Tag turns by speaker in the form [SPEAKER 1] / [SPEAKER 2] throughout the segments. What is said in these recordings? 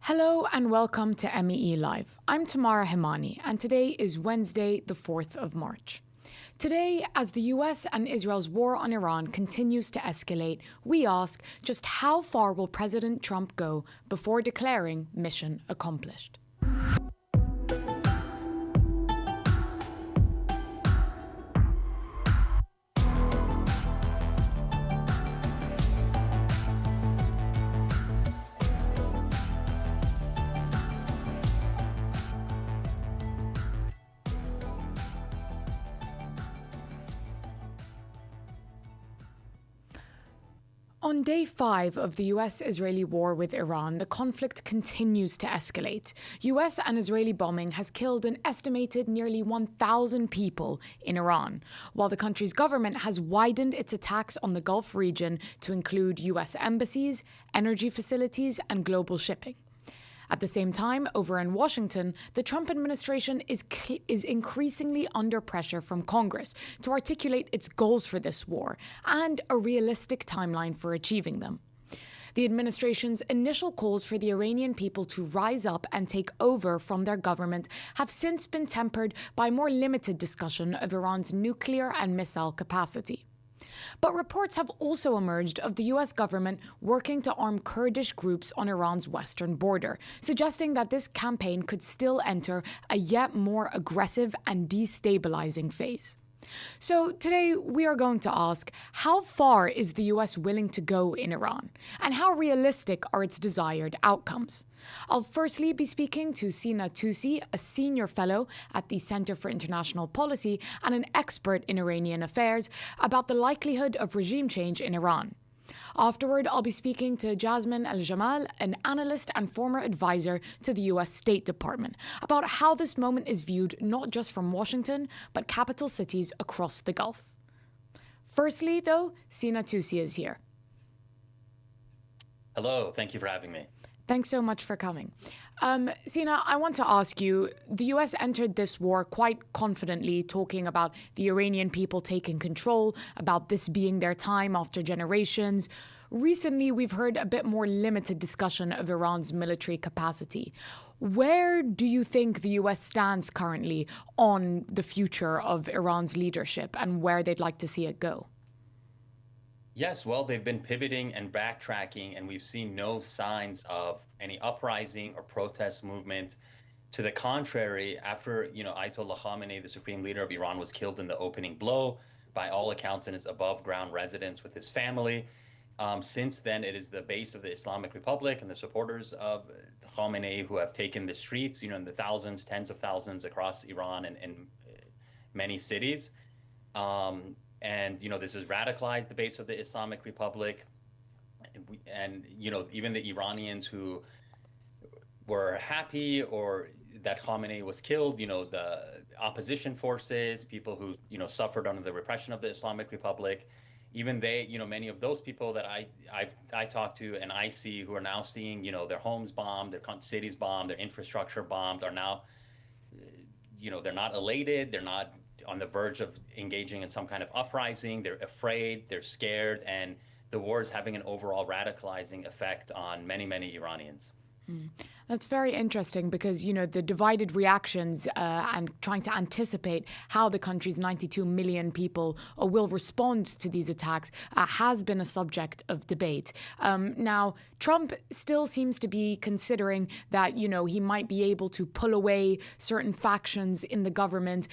[SPEAKER 1] Hello and welcome to MEE Live. I'm Tamara Hemani, and today is Wednesday, the 4th of March. Today, as the US and Israel's war on Iran continues to escalate, we ask just how far will President Trump go before declaring mission accomplished? On day 5 of the US-Israeli war with Iran, the conflict continues to escalate. US and Israeli bombing has killed an estimated nearly 1,000 people in Iran, while the country's government has widened its attacks on the Gulf region to include US embassies, energy facilities, and global shipping. At the same time, over in Washington, the Trump administration is increasingly under pressure from Congress to articulate its goals for this war and a realistic timeline for achieving them. The administration's initial calls for the Iranian people to rise up and take over from their government have since been tempered by more limited discussion of Iran's nuclear and missile capacity. But reports have also emerged of the US government working to arm Kurdish groups on Iran's western border, suggesting that this campaign could still enter a yet more aggressive and destabilising phase. So today we are going to ask, how far is the US willing to go in Iran? And how realistic are its desired outcomes? I'll firstly be speaking to Sina Tusi, a senior fellow at the Center for International Policy and an expert in Iranian affairs, about the likelihood of regime change in Iran. Afterward, I'll be speaking to Jasmine El-Jamal, an analyst and former advisor to the US State Department, about how this moment is viewed not just from Washington, but capital cities across the Gulf. Firstly, though, Sina Tusi is here.
[SPEAKER 2] Hello, thank you for having me.
[SPEAKER 1] Thanks so much for coming. Sina, I want to ask you, the US entered this war quite confidently, talking about the Iranian people taking control, about this being their time after generations. Recently, we've heard a bit more limited discussion of Iran's military capacity. Where do you think the US stands currently on the future of Iran's leadership and where they'd like to see it go?
[SPEAKER 2] Yes, well, they've been pivoting and backtracking, and we've seen no signs of any uprising or protest movement. To the contrary, after, Ayatollah Khamenei, the supreme leader of Iran, was killed in the opening blow, by all accounts in his above-ground residence with his family. Since then, it is the base of the Islamic Republic and the supporters of Khamenei who have taken the streets, in the thousands, tens of thousands across Iran and many cities. And this has radicalized the base of the Islamic Republic. And even the Iranians who were happy or that Khamenei was killed, the opposition forces, people who, suffered under the repression of the Islamic Republic, even they, many of those people that I talk to and I see who are now seeing, their homes bombed, their cities bombed, their infrastructure bombed are now, they're not elated, they're not on the verge of engaging in some kind of uprising. They're afraid, they're scared, and the war is having an overall radicalizing effect on many, many Iranians.
[SPEAKER 1] That's very interesting because, the divided reactions and trying to anticipate how the country's 92 million people will respond to these attacks has been a subject of debate. Now, Trump still seems to be considering that, he might be able to pull away certain factions in the government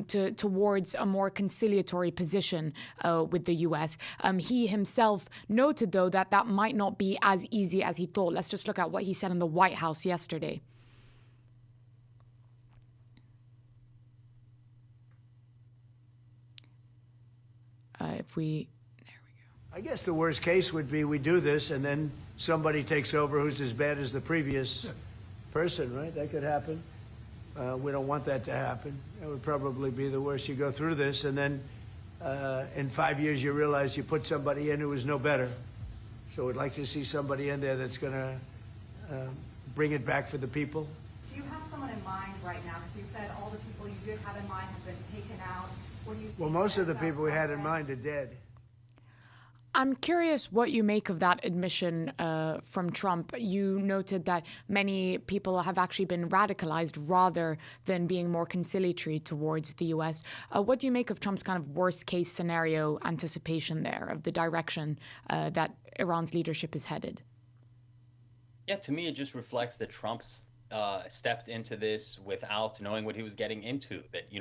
[SPEAKER 1] towards a more conciliatory position with the U.S. He himself noted, though, that might not be as easy as he thought. Let's just look at what he said in the White House yesterday. There we go.
[SPEAKER 3] I guess the worst case would be we do this and then somebody takes over who's as bad as the previous person, right? That could happen. We don't want that to happen. That would probably be the worst. You go through this and then in 5 years you realize you put somebody in who is no better. So we'd like to see somebody in there that's going to bring it back for the people.
[SPEAKER 4] Do you have someone in mind right now? Because you said all the people you did have in mind have been taken out. What do you think?
[SPEAKER 3] Well, most of the people we had in mind are dead.
[SPEAKER 1] I'm curious what you make of that admission from Trump. You noted that many people have actually been radicalized rather than being more conciliatory towards the US. What do you make of Trump's kind of worst case scenario anticipation there of the direction that Iran's leadership is headed?
[SPEAKER 2] Yeah, to me, it just reflects that Trump's stepped into this without knowing what he was getting into. That,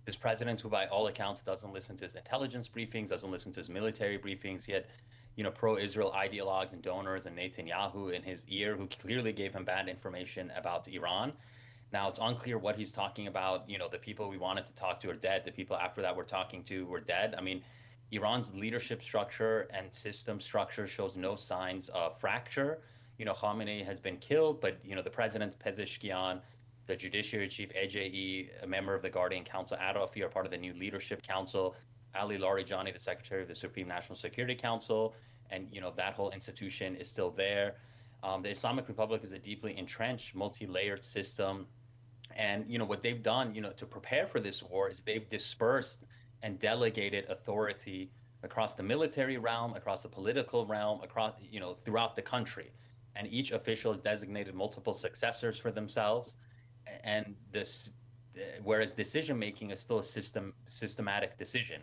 [SPEAKER 2] this president who, by all accounts, doesn't listen to his intelligence briefings, doesn't listen to his military briefings. He had, pro-Israel ideologues and donors and Netanyahu in his ear who clearly gave him bad information about Iran. Now, it's unclear what he's talking about. The people we wanted to talk to are dead. The people after that we're talking to were dead. I mean, Iran's leadership structure and system structure shows no signs of fracture. Khamenei has been killed, but, the president, Pezeshkian, the judiciary chief, Eji, a member of the Guardian Council, Adofi, are part of the new leadership council. Ali Larijani, the secretary of the Supreme National Security Council, and, that whole institution is still there. The Islamic Republic is a deeply entrenched, multi-layered system. And, what they've done, to prepare for this war is they've dispersed and delegated authority across the military realm, across the political realm, across, throughout the country. And each official has designated multiple successors for themselves. And this, whereas decision making is still a systematic decision,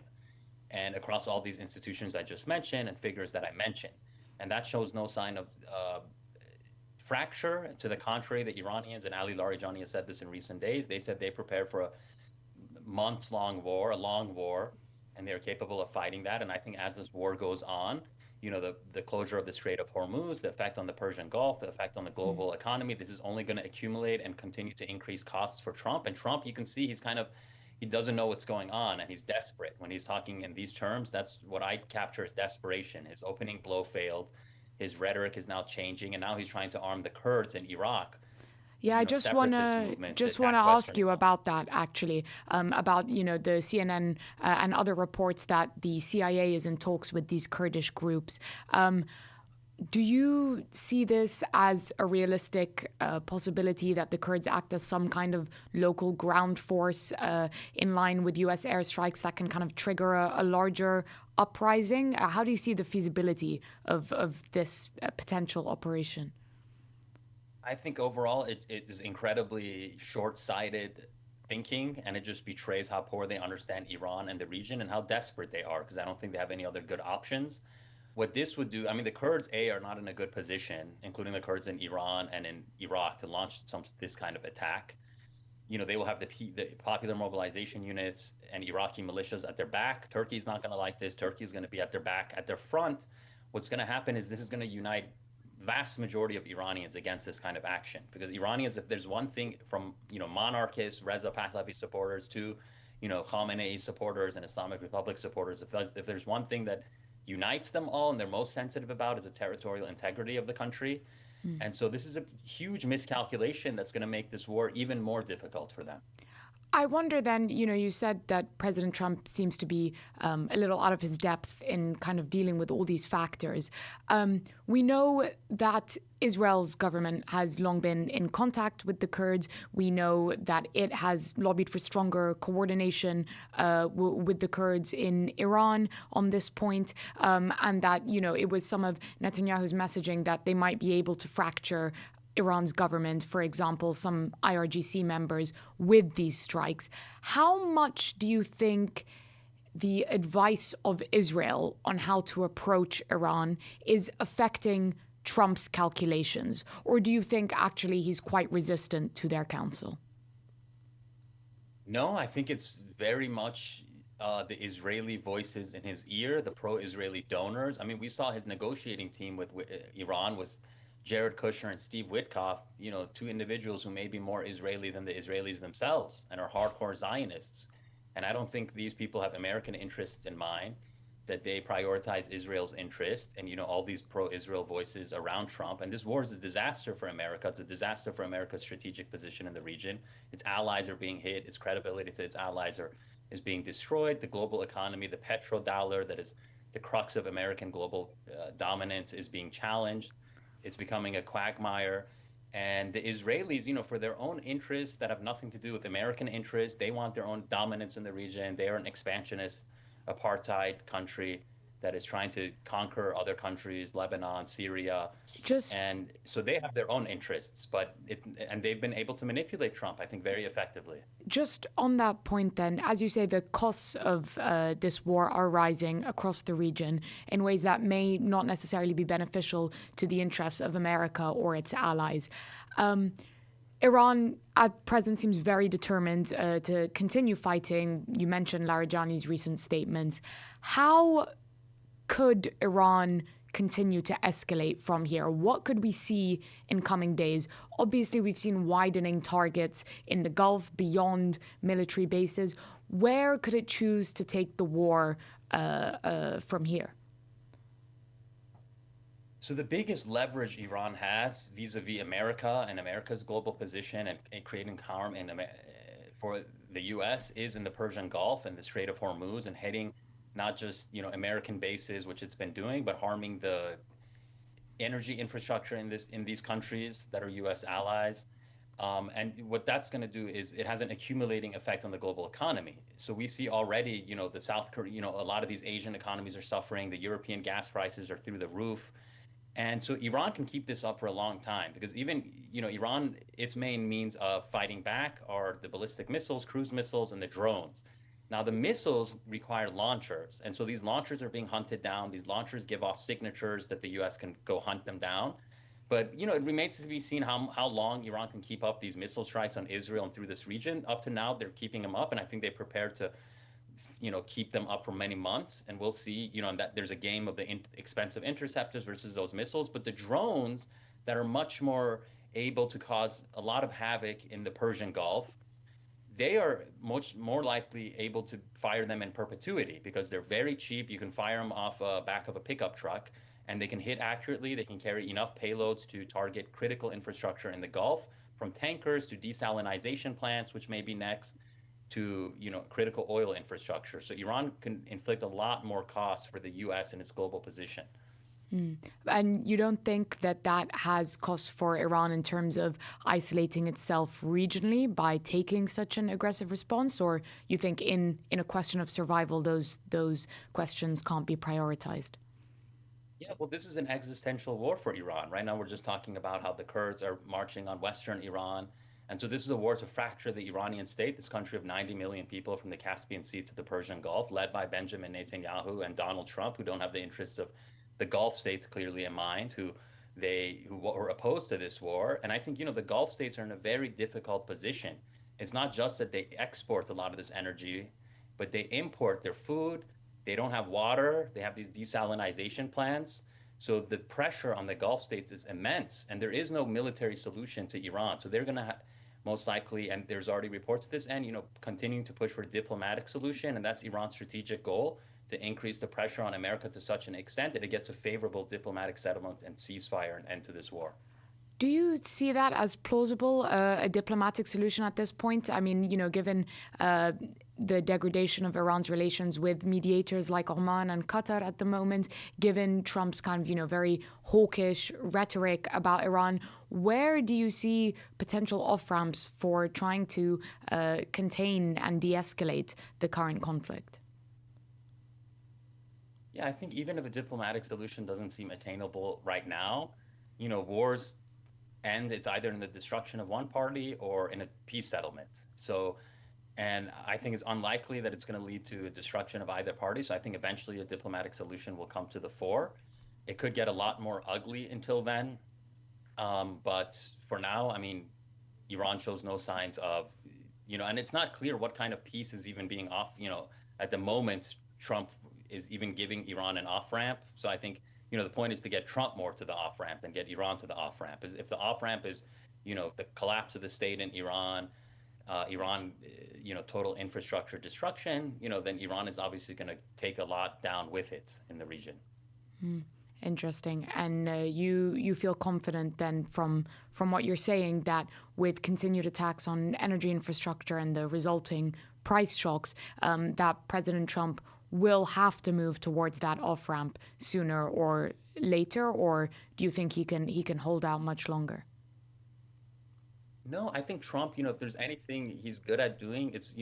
[SPEAKER 2] and across all these institutions I just mentioned and figures that I mentioned, and that shows no sign of fracture. To the contrary, the Iranians, and Ali Larijani has said this in recent days, they said they prepared for a months-long war, a long war, and they're capable of fighting that. And I think as this war goes on, the closure of the Strait of Hormuz, the effect on the Persian Gulf, the effect on the global economy, this is only going to accumulate and continue to increase costs for Trump. And Trump, you can see he doesn't know what's going on, and he's desperate. When he's talking in these terms, that's what I capture as desperation. His opening blow failed. His rhetoric is now changing, and now he's trying to arm the Kurds in Iraq.
[SPEAKER 1] Yeah, I just want to ask you about that, actually, about the CNN and other reports that the CIA is in talks with these Kurdish groups. Do you see this as a realistic possibility that the Kurds act as some kind of local ground force in line with U.S. airstrikes that can kind of trigger a larger uprising? How do you see the feasibility of this potential operation?
[SPEAKER 2] I think overall it is incredibly short-sighted thinking, and it just betrays how poor they understand Iran and the region and how desperate they are, because I don't think they have any other good options. What this would do, I mean, the Kurds, are not in a good position, including the Kurds in Iran and in Iraq, to launch this kind of attack. They will have the popular mobilization units and Iraqi militias at their back. Turkey's not going to like this. Turkey is going to be at their back. At their front, what's going to happen is this is going to unite vast majority of Iranians against this kind of action, because Iranians, if there's one thing from monarchists, Reza Pahlavi supporters to Khamenei supporters and Islamic Republic supporters, if there's one thing that unites them all and they're most sensitive about, is the territorial integrity of the country. And so this is a huge miscalculation that's going to make this war even more difficult for them.
[SPEAKER 1] I wonder then, you said that President Trump seems to be a little out of his depth in kind of dealing with all these factors. We know that Israel's government has long been in contact with the Kurds. We know that it has lobbied for stronger coordination with the Kurds in Iran on this point, and that, it was some of Netanyahu's messaging that they might be able to fracture Iran's government, for example, some IRGC members, with these strikes. How much do you think the advice of Israel on how to approach Iran is affecting Trump's calculations? Or do you think actually he's quite resistant to their counsel?
[SPEAKER 2] No, I think it's very much the Israeli voices in his ear, the pro-Israeli donors. I mean, we saw his negotiating team with Iran was Jared Kushner and Steve Witkoff, two individuals who may be more Israeli than the Israelis themselves and are hardcore Zionists. And I don't think these people have American interests in mind, that they prioritize Israel's interest, and, all these pro-Israel voices around Trump. And this war is a disaster for America. It's a disaster for America's strategic position in the region. Its allies are being hit. Its credibility to its allies is being destroyed. The global economy, the petrodollar that is the crux of American global dominance, is being challenged. It's becoming a quagmire. And the Israelis, for their own interests that have nothing to do with American interests, they want their own dominance in the region. They are an expansionist, apartheid country. that is trying to conquer other countries, Lebanon, Syria.
[SPEAKER 1] Just
[SPEAKER 2] And so they have their own interests, and they've been able to manipulate Trump, I think, very effectively.
[SPEAKER 1] Just on that point, then, as you say, the costs of this war are rising across the region in ways that may not necessarily be beneficial to the interests of America or its allies. Iran at present seems very determined to continue fighting. You mentioned Larijani's recent statements. How could Iran continue to escalate from here? What could we see in coming days? Obviously, we've seen widening targets in the Gulf beyond military bases. Where could it choose to take the war from here?
[SPEAKER 2] So the biggest leverage Iran has vis-a-vis America and America's global position and creating harm for the U.S. is in the Persian Gulf and the Strait of Hormuz and hitting not just American bases, which it's been doing, but harming the energy infrastructure in these countries that are U.S. allies. And what that's going to do is it has an accumulating effect on the global economy. So we see already, the South Korea, a lot of these Asian economies are suffering. The European gas prices are through the roof. And so Iran can keep this up for a long time because even, Iran, its main means of fighting back are the ballistic missiles, cruise missiles, and the drones. Now, the missiles require launchers. And so these launchers are being hunted down. These launchers give off signatures that the U.S. can go hunt them down. But, it remains to be seen how long Iran can keep up these missile strikes on Israel and through this region. Up to now, they're keeping them up. And I think they prepared to, keep them up for many months. And we'll see, and that there's a game of the expensive interceptors versus those missiles. But the drones that are much more able to cause a lot of havoc in the Persian Gulf, they are much more likely able to fire them in perpetuity because they're very cheap. You can fire them off the back of a pickup truck and they can hit accurately. They can carry enough payloads to target critical infrastructure in the Gulf, from tankers to desalination plants, which may be next, to critical oil infrastructure. So Iran can inflict a lot more costs for the U.S. and its global position.
[SPEAKER 1] And you don't think that has cost for Iran in terms of isolating itself regionally by taking such an aggressive response? Or you think in a question of survival, those questions can't be prioritized?
[SPEAKER 2] Yeah, well, this is an existential war for Iran. Right now, we're just talking about how the Kurds are marching on Western Iran. And so this is a war to fracture the Iranian state, this country of 90 million people from the Caspian Sea to the Persian Gulf, led by Benjamin Netanyahu and Donald Trump, who don't have the interests of the Gulf states clearly in mind, who were opposed to this war. And I think, the Gulf states are in a very difficult position. It's not just that they export a lot of this energy, but they import their food. They don't have water. They have these desalination plants. So the pressure on the Gulf states is immense, and there is no military solution to Iran. So they're going to most likely, and there's already reports at this end, continuing to push for a diplomatic solution, and that's Iran's strategic goal, to increase the pressure on America to such an extent that it gets a favorable diplomatic settlement and ceasefire and end to this war.
[SPEAKER 1] Do you see that as plausible, a diplomatic solution at this point? I mean, given the degradation of Iran's relations with mediators like Oman and Qatar at the moment, given Trump's kind of, very hawkish rhetoric about Iran, where do you see potential off-ramps for trying to contain and de-escalate the current conflict?
[SPEAKER 2] Yeah, I think even if a diplomatic solution doesn't seem attainable right now, wars end, it's either in the destruction of one party or in a peace settlement. And I think it's unlikely that it's going to lead to a destruction of either party. So I think eventually a diplomatic solution will come to the fore. It could get a lot more ugly until then. But for now, I mean, Iran shows no signs of, and it's not clear what kind of peace is even being off. At the moment, Trump is even giving Iran an off-ramp. So I think, the point is to get Trump more to the off-ramp than get Iran to the off-ramp. If the off-ramp is, the collapse of the state in Iran, total infrastructure destruction, then Iran is obviously going to take a lot down with it in the region.
[SPEAKER 1] Interesting. And you feel confident then from what you're saying that with continued attacks on energy infrastructure and the resulting price shocks, that President Trump will have to move towards that off-ramp sooner or later, or do you think he can hold out much longer?
[SPEAKER 2] No, I think Trump, if there's anything he's good at doing, it's,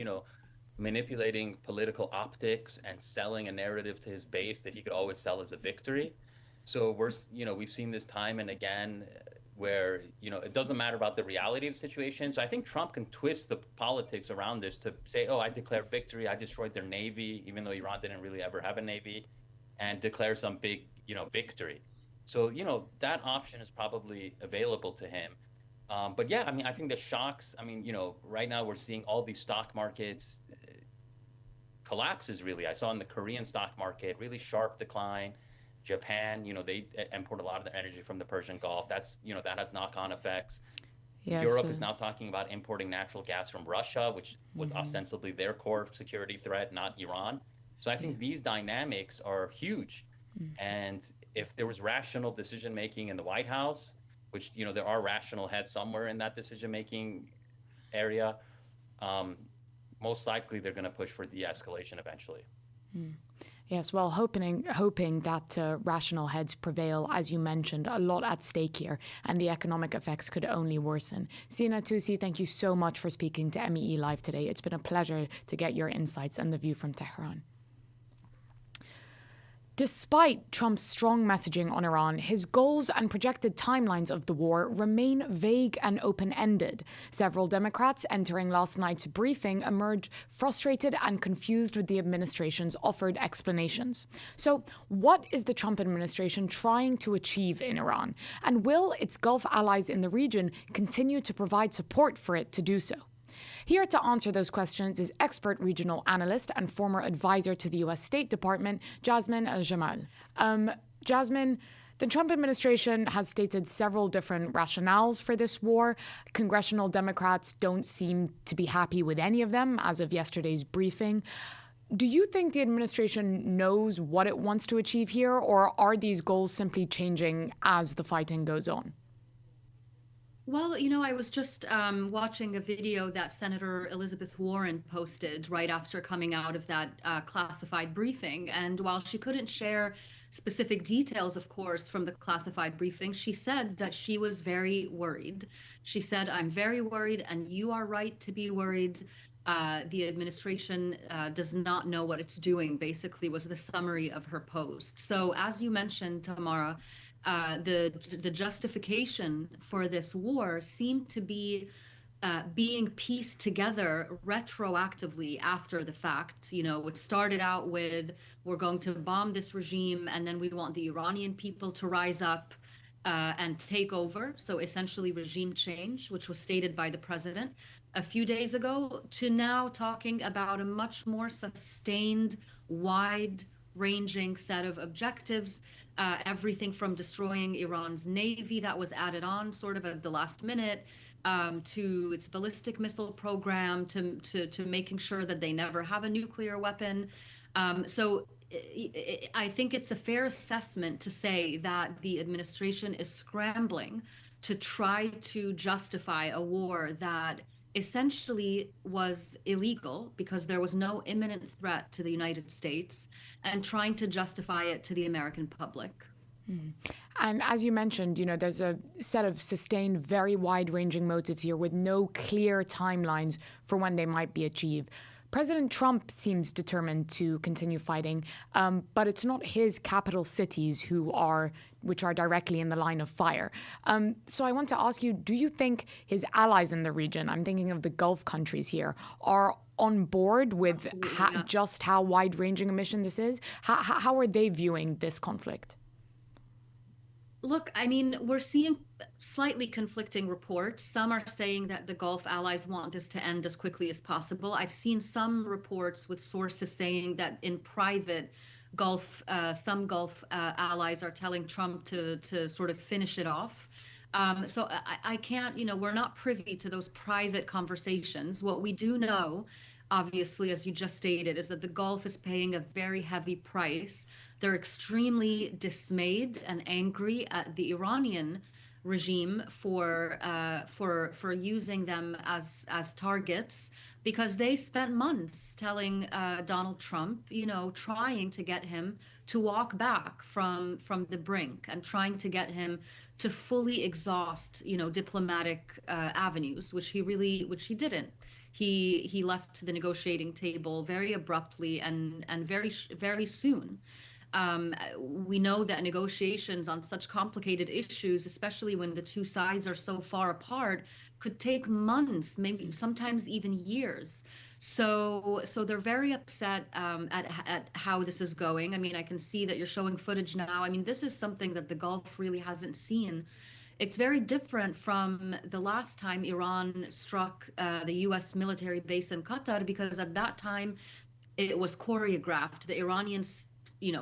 [SPEAKER 2] manipulating political optics and selling a narrative to his base that he could always sell as a victory. So we've seen this time and again where, it doesn't matter about the reality of the situation. So I think Trump can twist the politics around this to say, oh, I declared victory. I destroyed their navy, even though Iran didn't really ever have a navy, and declare some big, victory. So, that option is probably available to him. But yeah, I mean, I think the shocks, I mean, right now we're seeing all these stock markets collapses really. I saw in the Korean stock market, really sharp decline. Japan, they import a lot of their energy from the Persian Gulf. That's, that has knock-on effects.
[SPEAKER 1] Yes,
[SPEAKER 2] Europe is now talking about importing natural gas from Russia, which was ostensibly their core security threat, not Iran. So I think these dynamics are huge. And if there was rational decision-making in the White House, which, there are rational heads somewhere in that decision-making area, most likely they're going to push for de-escalation eventually.
[SPEAKER 1] Yes, well, hoping that rational heads prevail. As you mentioned, a lot at stake here, and the economic effects could only worsen. Sina Tusi, thank you so much for speaking to MEE Live today. It's been a pleasure to get your insights and the view from Tehran. Despite Trump's strong messaging on Iran, his goals and projected timelines of the war remain vague and open-ended. Several Democrats entering last night's briefing emerged frustrated and confused with the administration's offered explanations. So, what is the Trump administration trying to achieve in Iran? And will its Gulf allies in the region continue to provide support for it to do so? Here to answer those questions is expert regional analyst and former advisor to the U.S. State Department, Jasmine Al-Jamal. Jasmine, the Trump administration has stated several different rationales for this war. Congressional Democrats don't seem to be happy with any of them as of yesterday's briefing. Do you think the administration knows what it wants to achieve here, or are these goals simply changing as the fighting goes on?
[SPEAKER 5] Well, I was just watching a video that Senator Elizabeth Warren posted right after coming out of that classified briefing. And while she couldn't share specific details, of course, from the classified briefing, she said that she was very worried. She said, "I'm very worried, and you are right to be worried. The administration does not know what it's doing," basically was the summary of her post. So as you mentioned, Tamara, the justification for this war seemed to be being pieced together retroactively after the fact. It started out with, we're going to bomb this regime, and then we want the Iranian people to rise up and take over. So essentially regime change, which was stated by the president a few days ago, to now talking about a much more sustained, wide-ranging set of objectives. Everything from destroying Iran's navy that was added on sort of at the last minute, to its ballistic missile program, to making sure that they never have a nuclear weapon. So I think it's a fair assessment to say that the administration is scrambling to try to justify a war that essentially was illegal because there was no imminent threat to the United States, and trying to justify it to the American public.
[SPEAKER 1] And as you mentioned, there's a set of sustained, very wide-ranging motives here with no clear timelines for when they might be achieved. President Trump seems determined to continue fighting, but it's not his capital cities which are directly in the line of fire. So I want to ask you, do you think his allies in the region, I'm thinking of the Gulf countries here, are on board with just how wide-ranging a mission this is? How are they viewing this conflict?
[SPEAKER 5] Look, I mean, we're seeing slightly conflicting reports. Some are saying that the Gulf allies want this to end as quickly as possible. I've seen some reports with sources saying that in private, some Gulf allies are telling Trump to sort of finish it off. So I can't, we're not privy to those private conversations. What we do know, obviously, as you just stated, is that the Gulf is paying a very heavy price. They're extremely dismayed and angry at the Iranian regime for using them as targets, because they spent months telling Donald Trump, trying to get him to walk back from the brink and trying to get him to fully exhaust, diplomatic avenues, which he didn't. He left the negotiating table very abruptly and very soon. We know that negotiations on such complicated issues, especially when the two sides are so far apart, could take months, maybe sometimes even years. So they're very upset at how this is going. I mean, I can see that you're showing footage now. I mean, this is something that the Gulf really hasn't seen. It's very different from the last time Iran struck the U.S. military base in Qatar, because at that time it was choreographed. The Iranians,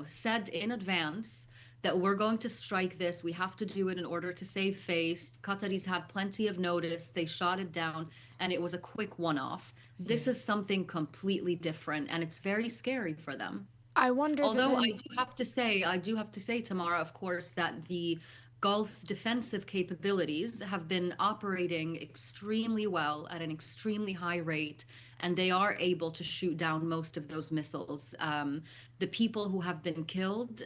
[SPEAKER 5] said in advance that we're going to strike this. We have to do it in order to save face. Qataris had plenty of notice. They shot it down, and it was a quick one-off. This is something completely different, and it's very scary for them.
[SPEAKER 1] I wonder.
[SPEAKER 5] Although I do have to say, Tamara, of course, that the Gulf's defensive capabilities have been operating extremely well at an extremely high rate, and they are able to shoot down most of those missiles. The people who have been killed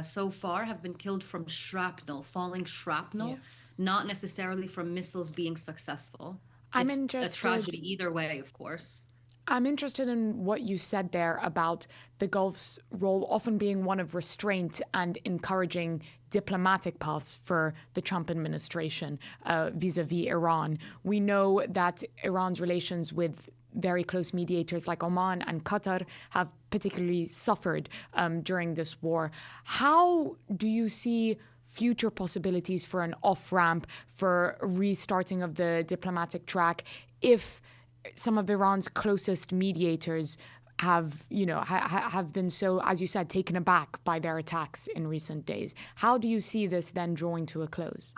[SPEAKER 5] so far have been killed from falling shrapnel, not necessarily from missiles being successful. It's a tragedy either way, of course.
[SPEAKER 1] I'm interested in what you said there about the Gulf's role often being one of restraint and encouraging diplomatic paths for the Trump administration vis-a-vis Iran. We know that Iran's relations with very close mediators like Oman and Qatar have particularly suffered during this war. How do you see future possibilities for an off-ramp, for restarting of the diplomatic track, if some of Iran's closest mediators have been so, as you said, taken aback by their attacks in recent days? How do you see this then drawing to a close?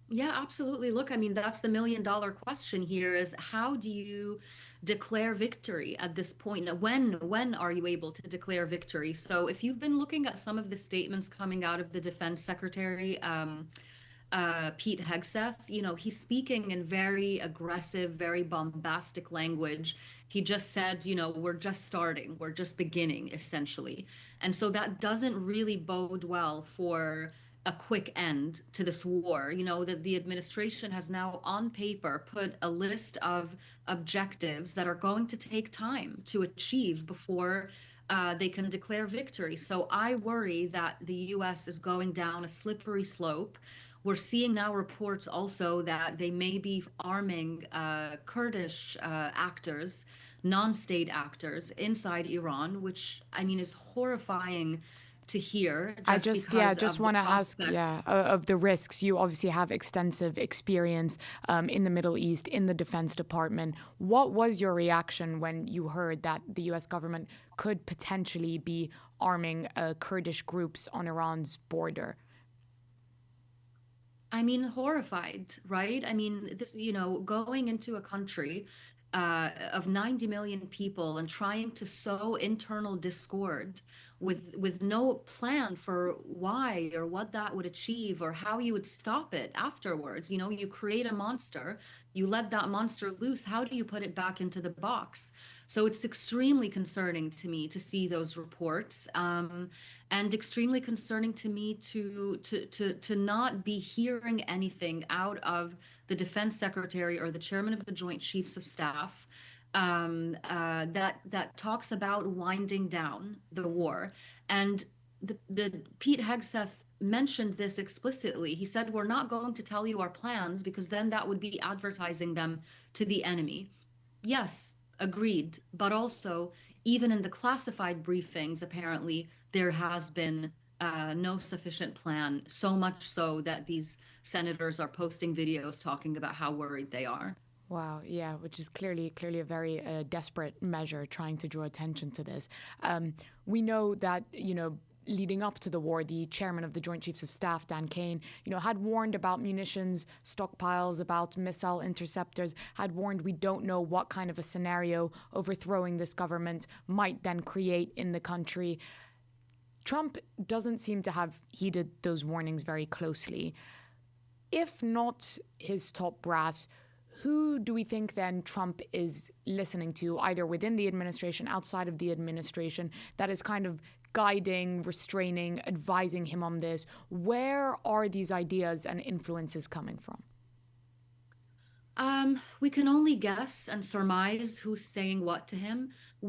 [SPEAKER 5] Yeah, absolutely. Look, I mean, that's the million-dollar question here, is how do you declare victory at this point? When are you able to declare victory? So if you've been looking at some of the statements coming out of the Defense Secretary, Pete Hegseth, he's speaking in very aggressive, very bombastic language. He just said, we're just starting, we're just beginning, essentially. And so that doesn't really bode well for a quick end to this war. That the administration has now on paper put a list of objectives that are going to take time to achieve before they can declare victory. So I worry that the U.S. is going down a slippery slope. We're seeing now reports also that they may be arming Kurdish actors, non-state actors inside Iran, which I mean is horrifying to hear.
[SPEAKER 1] I just want to ask, of the risks. You obviously have extensive experience in the Middle East, in the Defense Department. What was your reaction when you heard that the U.S. government could potentially be arming Kurdish groups on Iran's border?
[SPEAKER 5] I mean, horrified, right? I mean, this, going into a country of 90 million people and trying to sow internal discord with no plan for why or what that would achieve or how you would stop it afterwards. You create a monster, you let that monster loose. How do you put it back into the box? So it's extremely concerning to me to see those reports, and extremely concerning to me to not be hearing anything out of the Defense Secretary or the Chairman of the Joint Chiefs of Staff that talks about winding down the war. And the Pete Hegseth mentioned this explicitly. He said, we're not going to tell you our plans because then that would be advertising them to the enemy. Yes, agreed. But also, even in the classified briefings, apparently, there has been no sufficient plan, so much so that these senators are posting videos talking about how worried they are.
[SPEAKER 1] Wow, yeah, which is clearly a very desperate measure trying to draw attention to this. We know that, leading up to the war, the chairman of the Joint Chiefs of Staff, Dan Kane, had warned about munitions stockpiles, about missile interceptors, had warned we don't know what kind of a scenario overthrowing this government might then create in the country. Trump doesn't seem to have heeded those warnings very closely. If not his top brass, who do we think then Trump is listening to, either within the administration, outside of the administration, that is kind of guiding, restraining, advising him on this? Where are these ideas and influences coming from?
[SPEAKER 5] We can only guess and surmise who's saying what to him.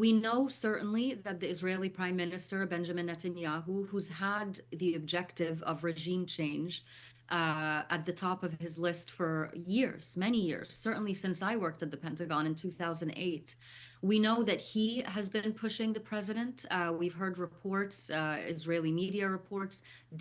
[SPEAKER 5] We know certainly that the Israeli Prime Minister, Benjamin Netanyahu, who's had the objective of regime change at the top of his list for years, many years, certainly since I worked at the Pentagon in 2008. We know that he has been pushing the president. We've heard reports, Israeli media reports,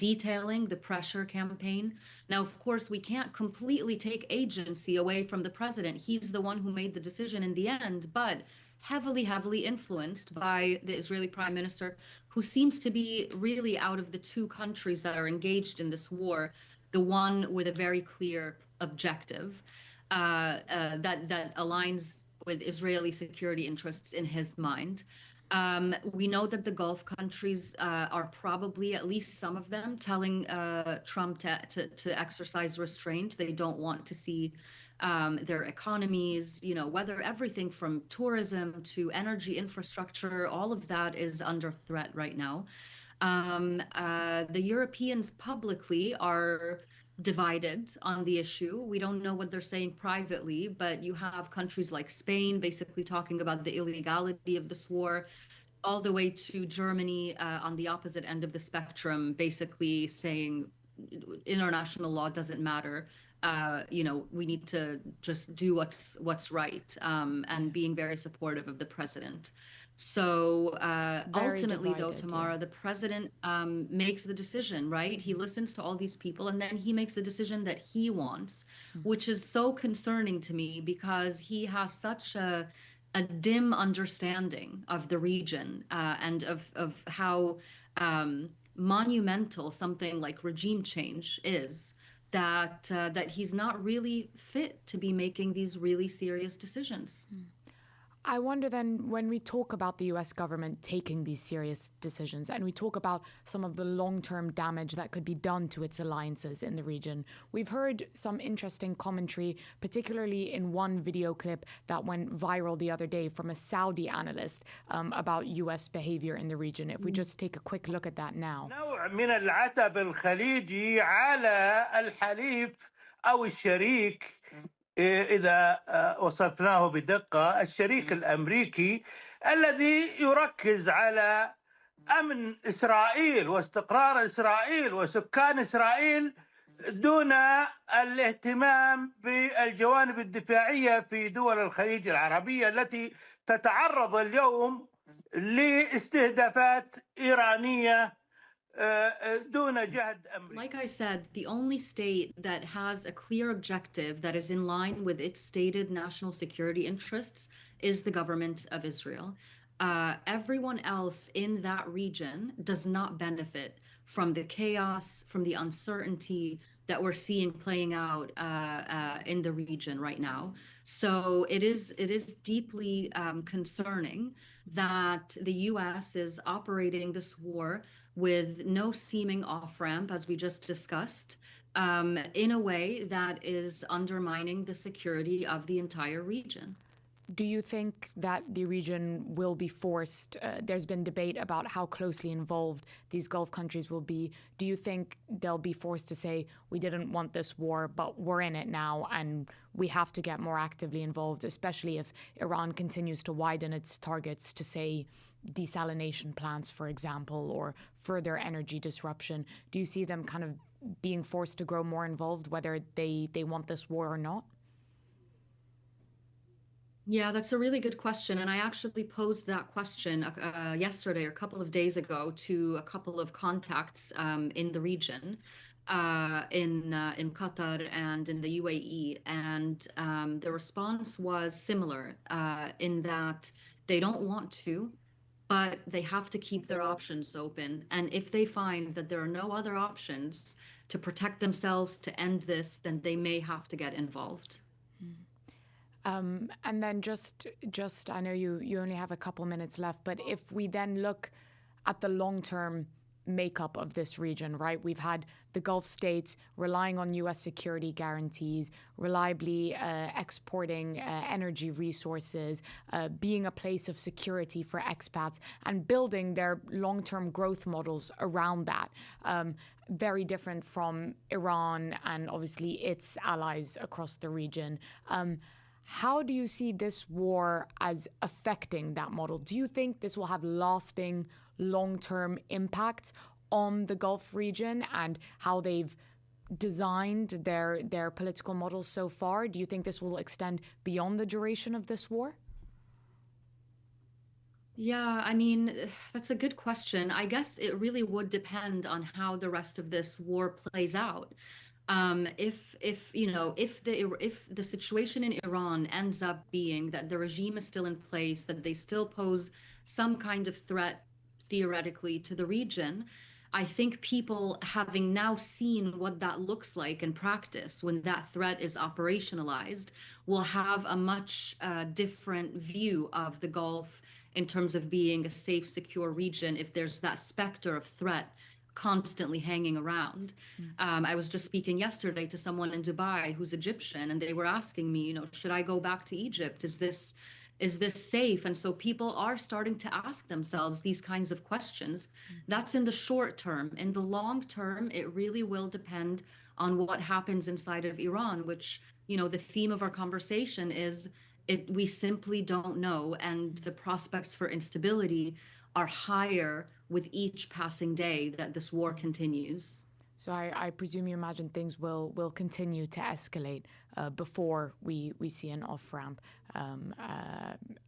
[SPEAKER 5] detailing the pressure campaign. Now, of course, we can't completely take agency away from the president. He's the one who made the decision in the end, but heavily influenced by the Israeli prime minister, who seems to be really, out of the two countries that are engaged in this war, the one with a very clear objective that aligns with Israeli security interests in his mind. We know that the Gulf countries are probably, at least some of them, telling Trump to exercise restraint. They don't want to see their economies, whether everything from tourism to energy infrastructure, all of that is under threat right now. The Europeans publicly are divided on the issue. We don't know what they're saying privately, but you have countries like Spain basically talking about the illegality of this war, all the way to Germany on the opposite end of the spectrum, basically saying international law doesn't matter. We need to just do what's right, and being very supportive of the president. So ultimately, though, Tamara, the president makes the decision, right? He listens to all these people, and then he makes the decision that he wants, which is so concerning to me because he has such a dim understanding of the region and of how monumental something like regime change is, that he's not really fit to be making these really serious decisions.
[SPEAKER 1] I wonder then, when we talk about the US government taking these serious decisions and we talk about some of the long-term damage that could be done to its alliances in the region, we've heard some interesting commentary, particularly in one video clip that went viral the other day from a Saudi analyst about US behavior in the region. If we just take a quick look at that now.
[SPEAKER 6] نوع من العتب الخليجي على الحليف أو الشريك، إذا وصفناه بدقة، الشريك الأمريكي الذي يركز على أمن إسرائيل واستقرار إسرائيل وسكان إسرائيل دون الاهتمام بالجوانب الدفاعية في دول الخليج العربية التي تتعرض اليوم لاستهدافات إيرانية.
[SPEAKER 5] Like I said, the only state that has a clear objective that is in line with its stated national security interests is the government of Israel. Everyone else in that region does not benefit from the chaos, from the uncertainty that we're seeing playing out in the region right now. So it is deeply concerning that the US is operating this war with no seeming off-ramp, as we just discussed, in a way that is undermining the security of the entire region.
[SPEAKER 1] Do you think that the region will be forced? There's been debate about how closely involved these Gulf countries will be. Do you think they'll be forced to say, we didn't want this war, but we're in it now, and we have to get more actively involved, especially if Iran continues to widen its targets to, say, desalination plants, for example, or further energy disruption? Do you see them kind of being forced to grow more involved, whether they want this war or not?
[SPEAKER 5] Yeah, that's a really good question. And I actually posed that question yesterday or a couple of days ago to a couple of contacts in the region, in Qatar and in the UAE. And the response was similar in that they don't want to, but they have to keep their options open. And if they find that there are no other options to protect themselves, to end this, then they may have to get involved.
[SPEAKER 1] And then just I know you only have a couple minutes left, but if we then look at the long-term makeup of this region, right? We've had the Gulf states relying on U.S. security guarantees, reliably exporting energy resources, being a place of security for expats, and building their long-term growth models around that. Very different from Iran and obviously its allies across the region. How do you see this war as affecting that model? Do you think this will have lasting, long-term impact on the Gulf region and how they've designed their political models so far? Do you think this will extend beyond the duration of this war?
[SPEAKER 5] Yeah, I mean, that's a good question. I guess it really would depend on how the rest of this war plays out. If the situation in Iran ends up being that the regime is still in place, that they still pose some kind of threat theoretically to the region, I think people having now seen what that looks like in practice when that threat is operationalized will have a much different view of the Gulf in terms of being a safe, secure region if there's that specter of threat constantly hanging around. I was just speaking yesterday to someone in Dubai who's Egyptian, and they were asking me, should I go back to Egypt? Is this safe? And so people are starting to ask themselves these kinds of questions. That's in the short term. In the long term, it really will depend on what happens inside of Iran, which, the theme of our conversation is we simply don't know. And the prospects for instability are higher with each passing day that this war continues.
[SPEAKER 1] So I presume you imagine things will continue to escalate before we see an off-ramp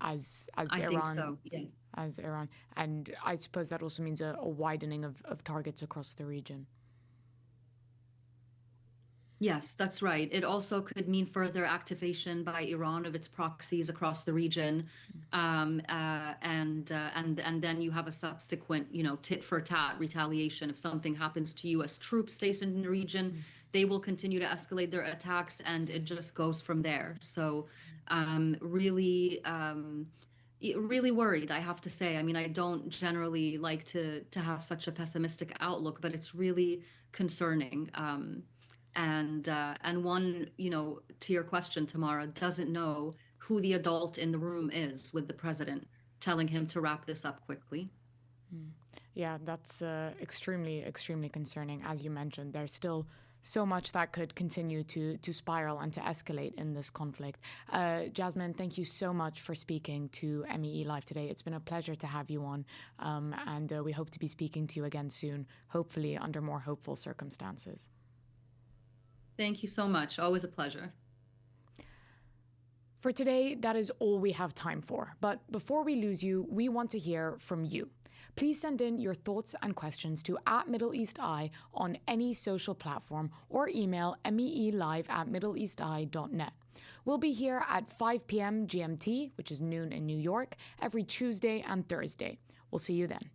[SPEAKER 1] as
[SPEAKER 5] I
[SPEAKER 1] Iran.
[SPEAKER 5] think so, yes.
[SPEAKER 1] As Iran. And I suppose that also means a widening of targets across the region.
[SPEAKER 5] Yes, that's right. It also could mean further activation by Iran of its proxies across the region, and then you have a subsequent, tit for tat retaliation. If something happens to U.S. troops stationed in the region, they will continue to escalate their attacks, and it just goes from there. So, really worried, I have to say. I mean, I don't generally like to have such a pessimistic outlook, but it's really concerning. And one, to your question, Tamara, doesn't know who the adult in the room is with the president telling him to wrap this up quickly.
[SPEAKER 1] Yeah, that's extremely, extremely concerning. As you mentioned, there's still so much that could continue to spiral and to escalate in this conflict. Jasmine, thank you so much for speaking to MEE Live today. It's been a pleasure to have you on, and we hope to be speaking to you again soon, hopefully under more hopeful circumstances.
[SPEAKER 5] Thank you so much. Always a pleasure.
[SPEAKER 1] For today, that is all we have time for. But before we lose you, we want to hear from you. Please send in your thoughts and questions to @MiddleEastEye on any social platform or email meelive@middleeasteye.net. We'll be here at 5 p.m. GMT, which is noon in New York, every Tuesday and Thursday. We'll see you then.